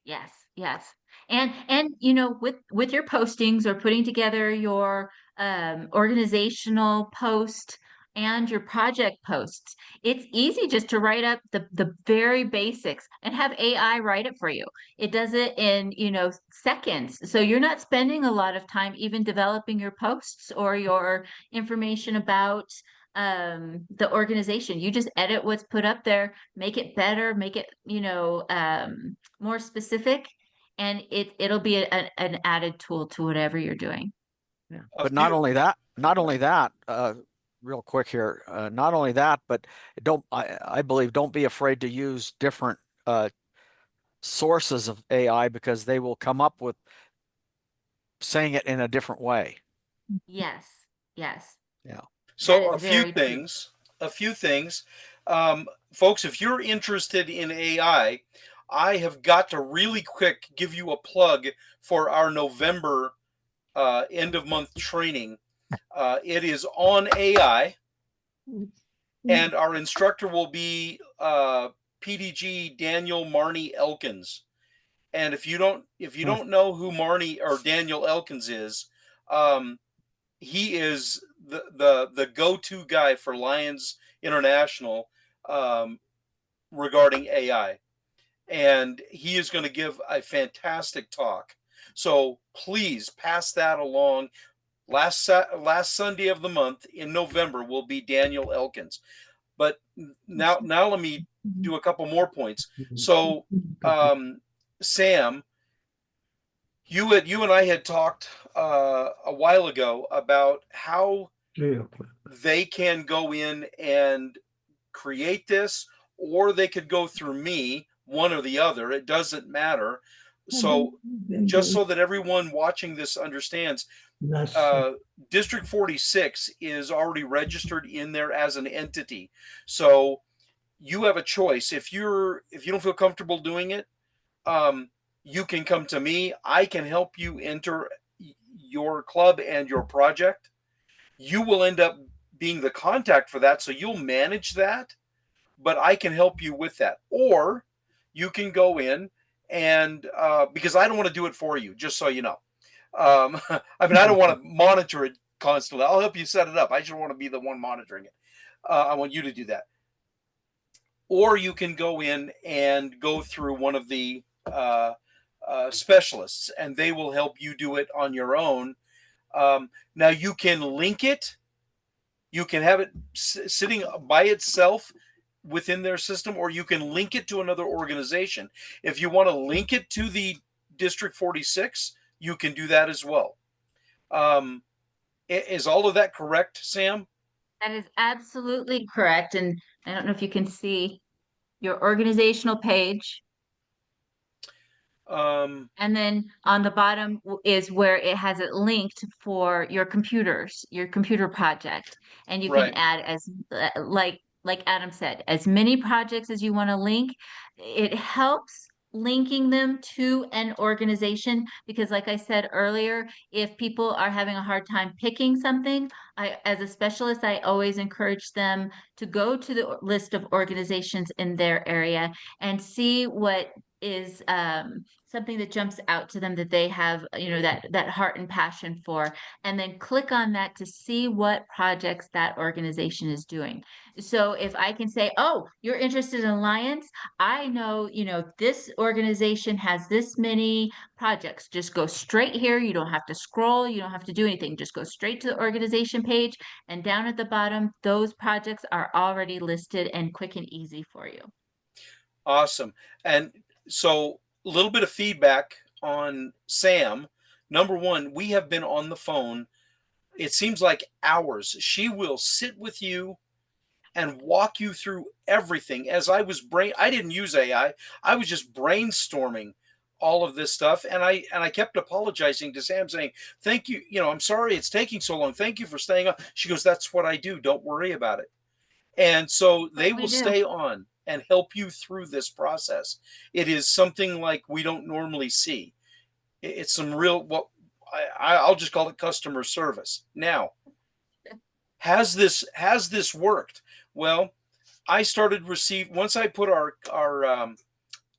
S2: Yes. Yes. And you know, with your postings or putting together your organizational post and your project posts, it's easy just to write up the very basics and have AI write it for you. It does it in, you know, seconds. So you're not spending a lot of time even developing your posts or your information about the organization. You just edit what's put up there, make it better, make it, you know, more specific, and it'll be an added tool to whatever you're doing.
S4: Yeah.
S1: A
S4: But not
S1: few-
S4: only that, real quick here, not only that, but I believe don't be afraid to use different sources of AI because they will come up with saying it in a different way.
S2: Yes, yes,
S4: Yeah.
S1: So
S2: that is very true.
S1: a few things. Folks, if you're interested in AI, I have got to really quick give you a plug for our November end of month training. It is on AI, and our instructor will be PDG Daniel Marnie Elkins. And if you don't know who Marnie or Daniel Elkins is, he is the go-to guy for Lions International regarding AI, and he is going to give a fantastic talk. So please pass that along. Last Sunday of the month in November will be Daniel Elkins. But now let me do a couple more points. So Sam, you and I had talked a while ago about how they can go in and create this, or they could go through me, one or the other. It doesn't matter. So just so that everyone watching this understands, District 46 is already registered in there as an entity. So you have a choice. If you don't feel comfortable doing it, you can come to me. I can help you enter your club and your project. You will end up being the contact for that, so you'll manage that, but I can help you with that. Or you can go in and because I don't want to do it for you, just so you know. I mean, I don't want to monitor it constantly. I'll help you set it up. I just want to be the one monitoring it. I want you to do that. Or you can go in and go through one of the specialists, and they will help you do it on your own. Now you can link it. You can have it sitting by itself within their system, or you can link it to another organization. If you want to link it to the District 46, you can do that as well. Is all of that correct, Sam?
S2: That is absolutely correct. And I don't know if you can see your organizational page. And then on the bottom is where it has it linked for your computers, your computer project. And you can
S1: Right.
S2: add as like Adam said, as many projects as you want to link. It helps linking them to an organization because like I said earlier, if people are having a hard time picking something, as a specialist, I always encourage them to go to the list of organizations in their area and see what is something that jumps out to them that they have, you know, that heart and passion for, and then click on that to see what projects that organization is doing. So if I can say, oh, you're interested in Lions, I know, you know, this organization has this many projects. Just go straight here. You don't have to scroll. You don't have to do anything. Just go straight to the organization page, and down at the bottom, those projects are already listed and quick and easy for you.
S1: Awesome. And so a little bit of feedback on Sam. Number one, we have been on the phone. It seems like hours. She will sit with you and walk you through everything. As I didn't use AI. I was just brainstorming all of this stuff, and I kept apologizing to Sam, saying, "Thank you. You know, I'm sorry it's taking so long. Thank you for staying on." She goes, "That's what I do. Don't worry about it." And so they
S2: What we
S1: will
S2: do.
S1: stay on and help you through this process. It is something like we don't normally see. It's some real I'll just call it customer service. Now, has this worked? Well, I started once I put our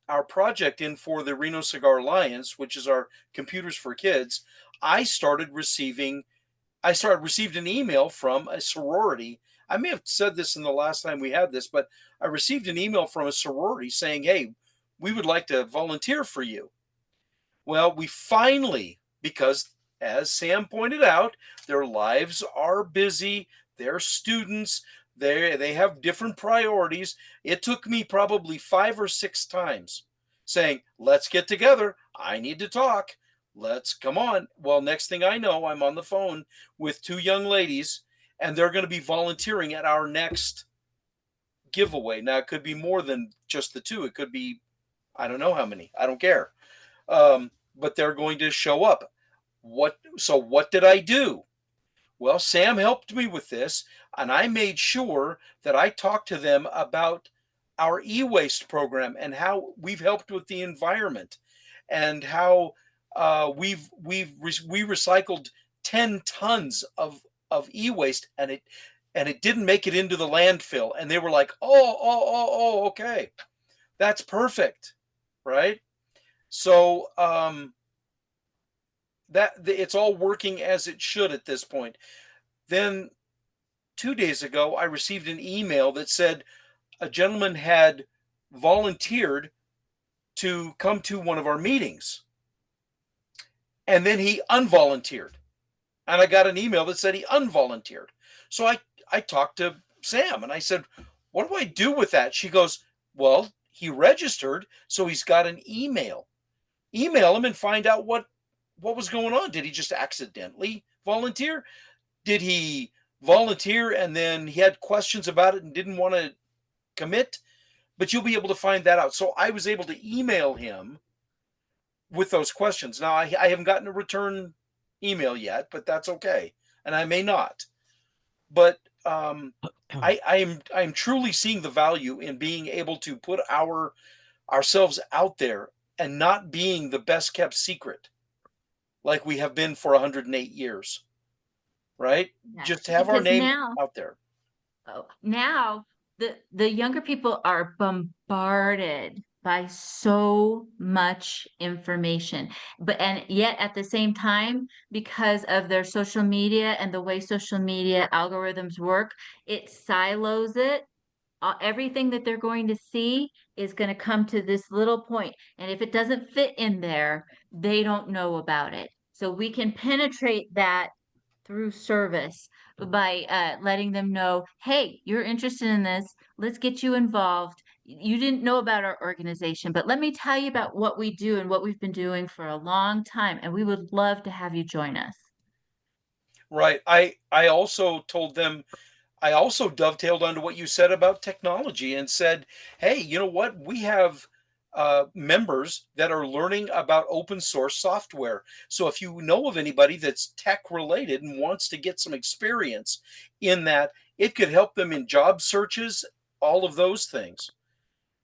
S1: our project in for the Reno Cigar Alliance, which is our Computers for Kids, I received an email from a sorority. I may have said this in the last time we had this, but I received an email from a sorority saying, "Hey, we would like to volunteer for you." Well, we finally, because as Sam pointed out, their lives are busy, they're students, they have different priorities. It took me probably 5 or 6 times saying, "Let's get together. I need to talk. Let's come on." Well, next thing I know, I'm on the phone with 2 young ladies, and they're going to be volunteering at our next giveaway. Now, it could be more than just the two. It could be, I don't know how many. I don't care. But they're going to show up. So what did I do? Well, Sam helped me with this, and I made sure that I talked to them about our e-waste program and how we've helped with the environment, and how we recycled 10 tons of e-waste, and it didn't make it into the landfill. And they were like, "Oh, okay, that's perfect," right? So it's all working as it should at this point. Then 2 days ago, I received an email that said a gentleman had volunteered to come to one of our meetings, and then he unvolunteered. And I got an email that said he unvolunteered. So I talked to Sam and I said, "What do I do with that?" She goes, "Well, he registered, so he's got an email. Email him and find out what was going on. Did he just accidentally volunteer? Did he volunteer and then he had questions about it and didn't want to commit?" But you'll be able to find that out. So I was able to email him with those questions. Now I haven't gotten a return email yet, but that's okay, and I may not. But I'm truly seeing the value in being able to put ourselves out there and not being the best kept secret like we have been for 108 years, right?
S2: Yeah,
S1: Just have our
S2: because
S1: name out there.
S2: now the younger people are bombarded by so much information, and yet at the same time, because of their social media and the way social media algorithms work, it silos it. Everything that they're going to see is going to come to this little point, and if it doesn't fit in there, they don't know about it. So we can penetrate that through service by letting them know, "Hey, you're interested in this. Let's get you involved. You didn't know about our organization, but let me tell you about what we do and what we've been doing for a long time, and we would love to have you join us."
S1: Right. I also told them, I also dovetailed onto what you said about technology and said, "Hey, you know what? We have members that are learning about open source software. So if you know of anybody that's tech related and wants to get some experience in that, it could help them in job searches, all of those things.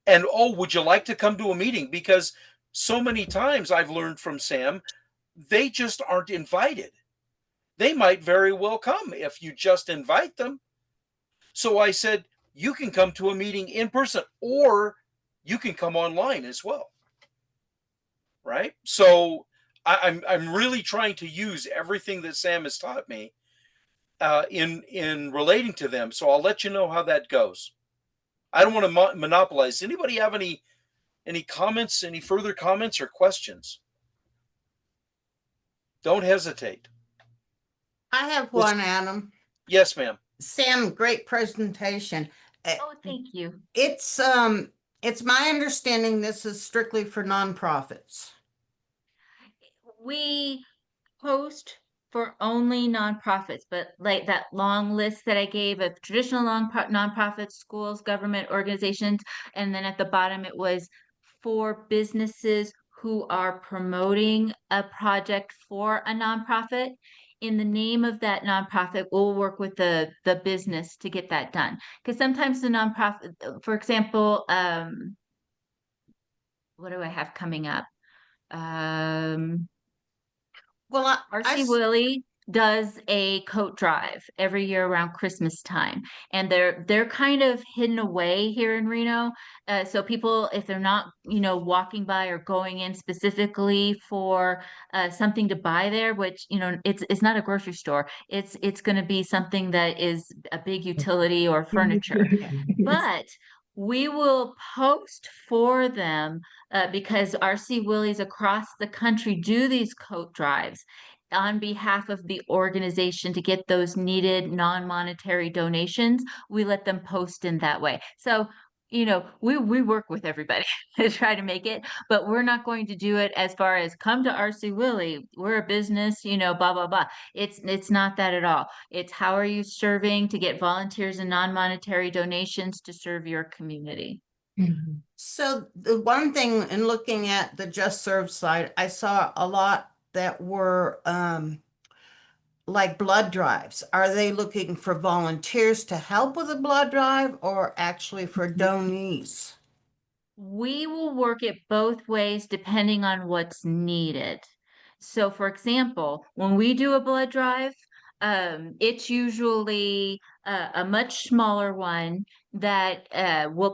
S1: And oh, would you like to come to a meeting?" Because so many times I've learned from Sam, they just aren't invited. They might very well come if you just invite them. So I said, "You can come to a meeting in person, or you can come online as well." Right? So I'm really trying to use everything that Sam has taught me in relating to them. So I'll let you know how that goes. I don't want to monopolize. Anybody have any comments, any further comments or questions? Don't hesitate.
S5: I have one, Adam.
S1: Yes, ma'am.
S5: Sam, great presentation.
S2: Oh, thank you.
S5: It's my understanding this is strictly for nonprofits.
S2: We post for only nonprofits, but like that long list that I gave of traditional nonprofits, schools, government organizations, and then at the bottom it was for businesses who are promoting a project for a nonprofit. In the name of that nonprofit, we'll work with the business to get that done. Because sometimes the nonprofit, for example, what do I have coming up?
S5: Well,
S2: RC Willie does a coat drive every year around Christmas time, and they're kind of hidden away here in Reno. So people, if they're not, walking by or going in specifically for something to buy there, which it's not a grocery store. It's going to be something that is a big utility or furniture, but we will post for them because RC Willie's across the country do these coat drives on behalf of the organization to get those needed non-monetary donations. We let them post in that way. So, we work with everybody to try to make it, but we're not going to do it as far as come to RC Willie. We're a business, blah, blah, blah. It's not that at all. It's how are you serving to get volunteers and non-monetary donations to serve your community.
S3: Mhm.
S5: So the one thing in looking at the Just Serve site, I saw a lot that were like blood drives. Are they looking for volunteers to help with a blood drive or actually for donees?
S2: We will work it both ways depending on what's needed. So, for example, when we do a blood drive, it's usually a much smaller one that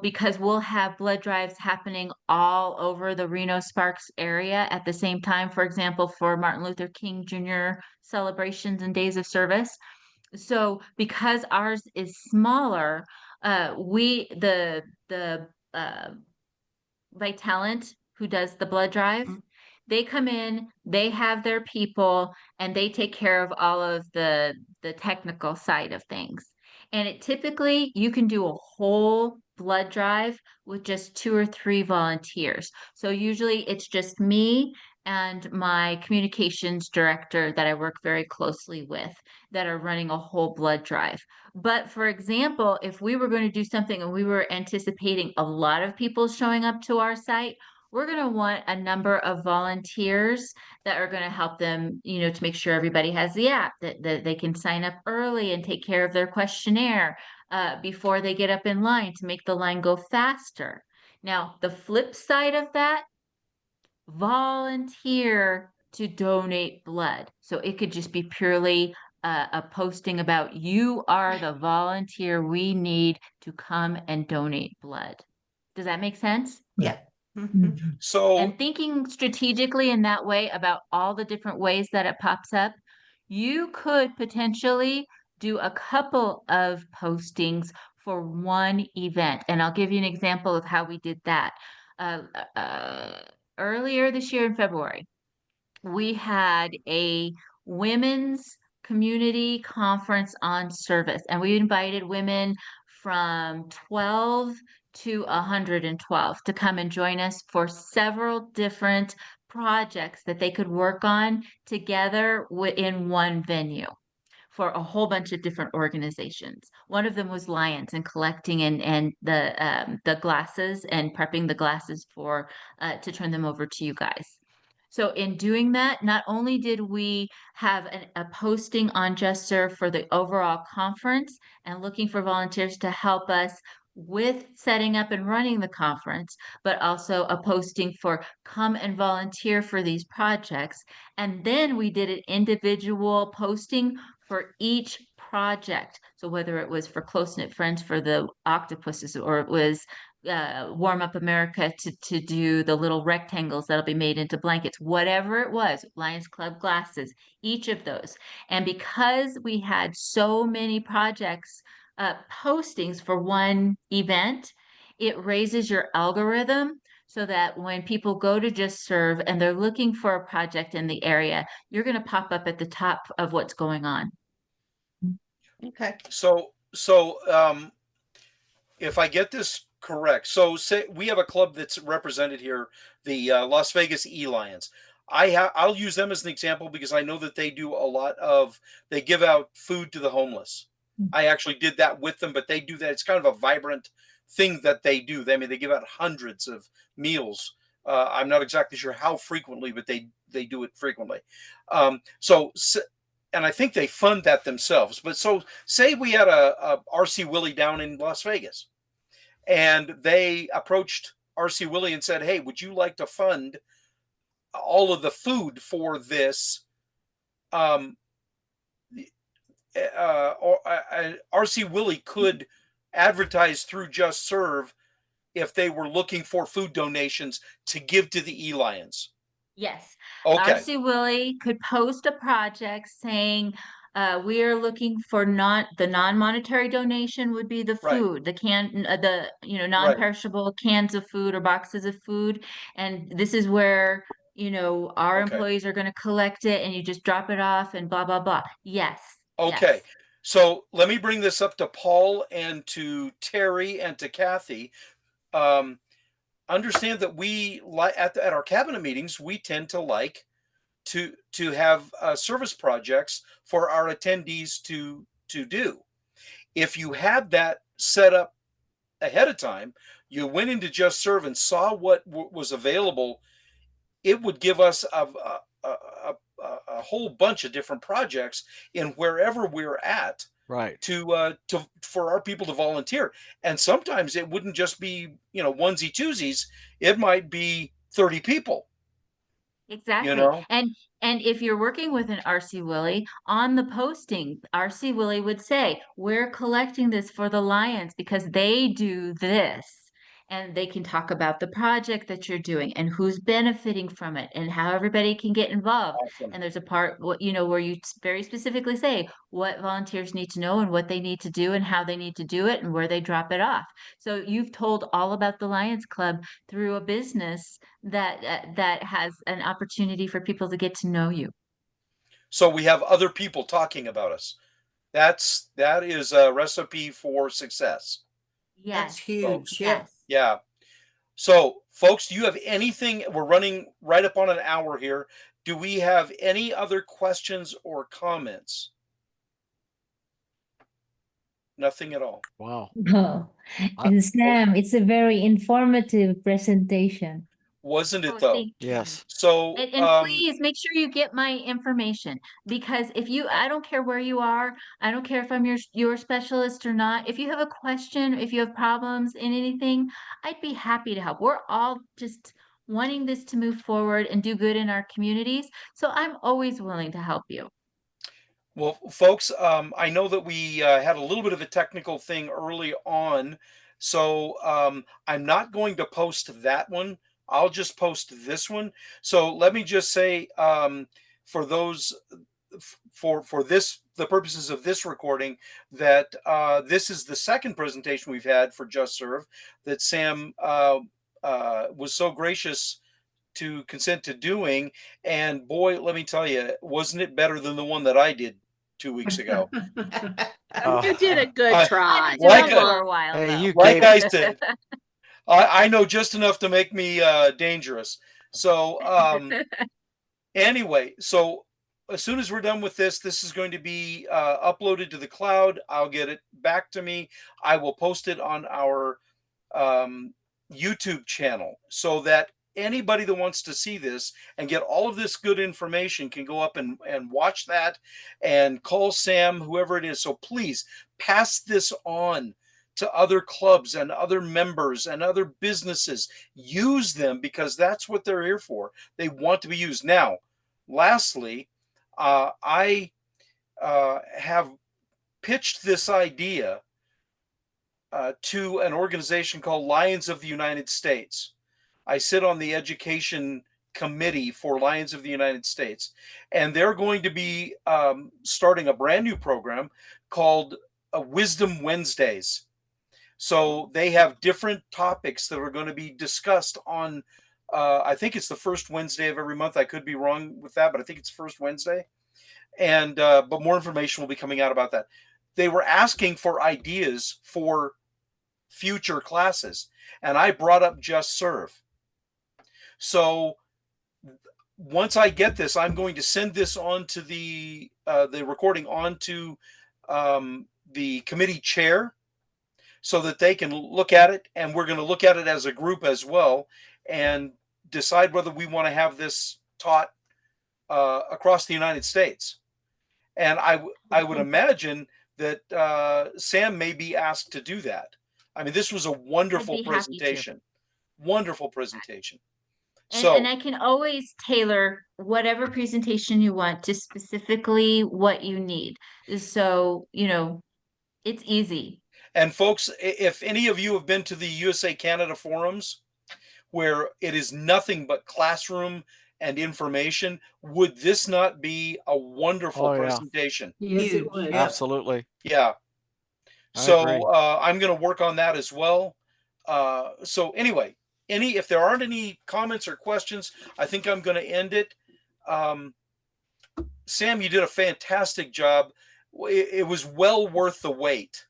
S2: because we'll have blood drives happening all over the Reno Sparks area at the same time. For example, for Martin Luther King Jr. celebrations and days of service. So, because ours is smaller, we the Vitalent, who does the blood drive,
S5: Mm.
S2: they come in, they have their people, and they take care of all of the technical side of things. And it typically you can do a whole blood drive with just 2 or 3 volunteers. So usually it's just me and my communications director that I work very closely with that are running a whole blood drive. But for example, if we were going to do something and we were anticipating a lot of people showing up to our site, we're going to want a number of volunteers that are going to help them, to make sure everybody has the app, that they can sign up early and take care of their questionnaire before they get up in line to make the line go faster. Now, the flip side of that, volunteer to donate blood. So it could just be purely a posting about you are the volunteer we need to come and donate blood. Does that make sense?
S5: Yeah. Mhm.
S3: Mhm.
S1: So
S2: And thinking strategically in that way about all the different ways that it pops up, you could potentially do a couple of postings for one event. And I'll give you an example of how we did that. Uh, uh, Earlier this year in February, we had a women's community conference on service, and we invited women from 12 to 112 to come and join us for several different projects that they could work on together in one venue for a whole bunch of different organizations. One of them was Lions and collecting and the glasses and prepping the glasses for to turn them over to you guys. So in doing that, not only did we have a posting on Just Serve for the overall conference and looking for volunteers to help us with setting up and running the conference, but also a posting for come and volunteer for these projects. And then we did an individual posting for each project. So whether it was for Close Knit Friends for the octopuses, or it was Warm Up America to do the little rectangles that'll be made into blankets, whatever it was, Lions Club glasses, each of those. And because we had so many projects postings for one event, it raises your algorithm so that when people go to Just Serve and they're looking for a project in the area, you're going to pop up at the top of what's going on.
S5: Okay.
S1: so if I get this correct, so say we have a club that's represented here, the Las Vegas E-Lions. I'll use them as an example because I know that they do a lot of, they give out food to the homeless. I actually did that with them, but they do that. It's kind of a vibrant thing that they do. They give out hundreds of meals. I'm not exactly sure how frequently, but they do it frequently. And I think they fund that themselves. But so say we had a RC Willie down in Las Vegas, and they approached RC Willie and said, "Hey, would you like to fund all of the food for this RC Willie could advertise through Just Serve if they were looking for food donations to give to the E-Lions.
S2: Yes.
S1: Okay.
S2: RC Willie could post a project saying, we are looking for the non-monetary donation would be the
S1: Right.
S2: food, the non-perishable cans of food or boxes of food. And this is where, our
S1: Okay.
S2: employees are going to collect it and you just drop it off and blah, blah, blah. Yes.
S1: Okay.
S2: Yes.
S1: So let me bring this up to Paul and to Terry and to Kathy. Understand that we at our cabinet meetings, we tend to like to have service projects for our attendees to do. If you had that set up ahead of time, you went into Just Serve and saw what was available, it would give us a whole bunch of different projects in wherever we're at.
S4: Right.
S1: For our people to volunteer. And sometimes it wouldn't just be, onesie twosies. It might be 30 people.
S2: Exactly. And if you're working with an RC Willie, on the posting, RC Willie would say, we're collecting this for the Lions because they do this. And they can talk about the project that you're doing and who's benefiting from it and how everybody can get involved.
S1: Awesome.
S2: And there's a part, where you very specifically say what volunteers need to know and what they need to do and how they need to do it and where they drop it off. So you've told all about the Lions Club through a business that has an opportunity for people to get to know you.
S1: So we have other people talking about us. That is a recipe for success.
S2: Yes.
S5: That's huge. Yeah.
S1: Yeah. So, folks, do you have anything? We're running right up on an hour here. Do we have any other questions or comments? Nothing at all.
S4: Wow.
S3: Oh, and Sam, it's a very informative presentation.
S1: Wasn't it
S2: Oh,
S1: though?
S2: thank you.
S4: Yes.
S1: So,
S2: And please make sure you get my information because I don't care where you are. I don't care if I'm your specialist or not. If you have a question, if you have problems in anything, I'd be happy to help. We're all just wanting this to move forward and do good in our communities. So I'm always willing to help you.
S1: well, folks, I know that we had a little bit of a technical thing early on, so I'm not going to post that one. I'll just post this one. So let me just say, for those, for the purposes of this recording, that this is the second presentation we've had for Just Serve that Sam was so gracious to consent to doing. And boy, let me tell you, wasn't it better than the one that I did 2 weeks ago?
S6: You did a good try.
S2: I've been
S1: Like
S2: doing it
S1: a-
S2: for a while
S4: Hey,
S2: though.
S4: you
S1: Like
S4: gave
S1: I said, I know just enough to make me dangerous. So anyway, so as soon as we're done with this is going to be uploaded to the cloud. I'll get it back to me. I will post it on our YouTube channel so that anybody that wants to see this and get all of this good information can go up and watch that and call Sam, whoever it is. So please pass this on to other clubs and other members and other businesses. Use them because that's what they're here for. They want to be used. Now, lastly, I have pitched this idea to an organization called Lions of the United States. I sit on the education committee for Lions of the United States, and they're going to be starting a brand new program called Wisdom Wednesdays. So they have different topics that are going to be discussed on, I think it's the first Wednesday of every month. I could be wrong with that, but I think it's first Wednesday. And but more information will be coming out about that. They were asking for ideas for future classes, and I brought up Just Serve. So once I get this, I'm going to send this on to the recording on to the committee chair so that they can look at it, and we're going to look at it as a group as well and decide whether we want to have this taught across the United States. And I would imagine that Sam may be asked to do that. I mean, this was a wonderful
S2: I'd be happy to.
S1: presentation. Wonderful presentation. So
S2: And I can always tailor whatever presentation you want to specifically what you need. So, it's easy.
S1: and folks, if any of you have been to the USA Canada forums, where it is nothing but classroom and information, would this not be a wonderful
S4: Oh, yeah.
S1: presentation?
S6: Yes,
S5: Huge,
S6: it would.
S5: yeah.
S4: Absolutely.
S1: Yeah.
S4: I
S1: So
S4: agree.
S1: I'm going to work on that as well. So anyway, if there aren't any comments or questions, I think I'm going to end it. Sam, you did a fantastic job. It was well worth the wait.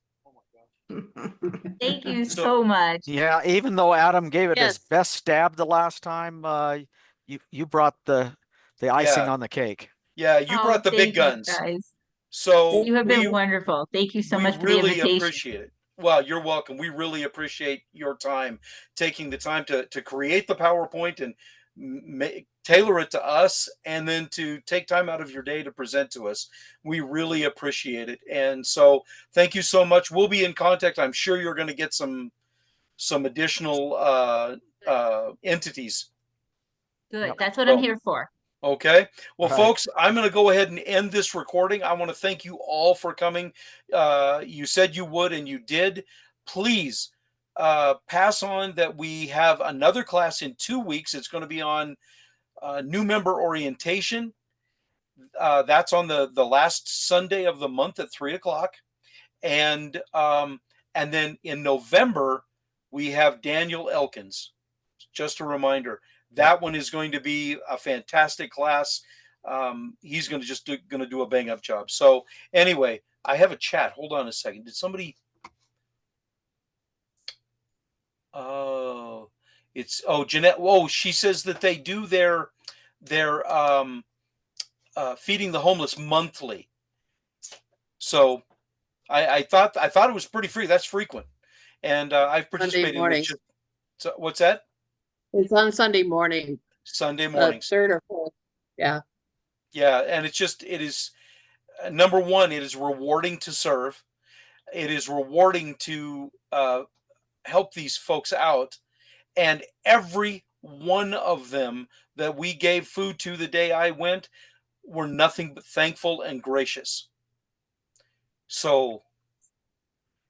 S2: Thank you
S1: So-
S2: so much.
S4: Yeah, even though Adam gave it his
S6: Yes.
S4: best stab the last time, you brought the icing
S1: Yeah.
S4: on the cake.
S1: Yeah, you
S2: Oh,
S1: brought the big
S2: thank you,
S1: guns.
S2: guys.
S1: So
S2: You have
S1: we,
S2: been wonderful. Thank you so
S1: we
S2: much for the
S1: really
S2: invitation.
S1: appreciate it. Well, you're welcome. We really appreciate your time, taking the time to create the PowerPoint and tailor it to us, and then to take time out of your day to present to us. We really appreciate it. And so thank you so much. We'll be in contact. I'm sure you're going to get some additional entities.
S2: Good.
S4: Yep.
S2: That's what
S1: So-
S2: I'm here for.
S1: Okay. Well,
S4: Right.
S1: folks, I'm going to go ahead and end this recording. I want to thank you all for coming. You said you would, and you did. Please pass on that we have another class in 2 weeks. It's going to be on new member orientation. That's on the last Sunday of the month at 3:00. And then in November, we have Daniel Elkins. Just a reminder. That one is going to be a fantastic class. He's going to do a bang up job. So anyway, I have a chat. Hold on a second. Did somebody? Oh, Jeanette. Oh, she says that they do their feeding the homeless monthly. So I thought it was pretty free. That's frequent, and I've participated in
S6: morning.
S1: it. So what's that?
S6: It's on Sunday morning,
S1: Sunday mornings.
S6: third or fourth. Yeah.
S1: Yeah, and it is number one, it is rewarding to serve. It is rewarding to help these folks out. And every one of them that we gave food to the day I went were nothing but thankful and gracious. So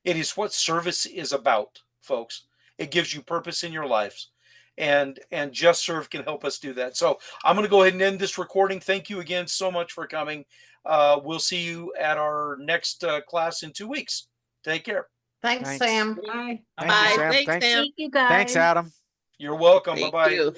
S1: it is what service is about, folks. It gives you purpose in your lives. And Just Serve can help us do that. So I'm going to go ahead and end this recording. Thank you again so much for coming. We'll see you at our next class in 2 weeks. Take care.
S5: Thanks,
S4: Thanks.
S5: Sam.
S6: Bye.
S4: Thank you, Sam.
S6: Thanks, Sam.
S2: Thank you guys.
S4: Thanks, Adam.
S1: You're welcome.
S6: Thank
S1: Bye-bye.
S6: you.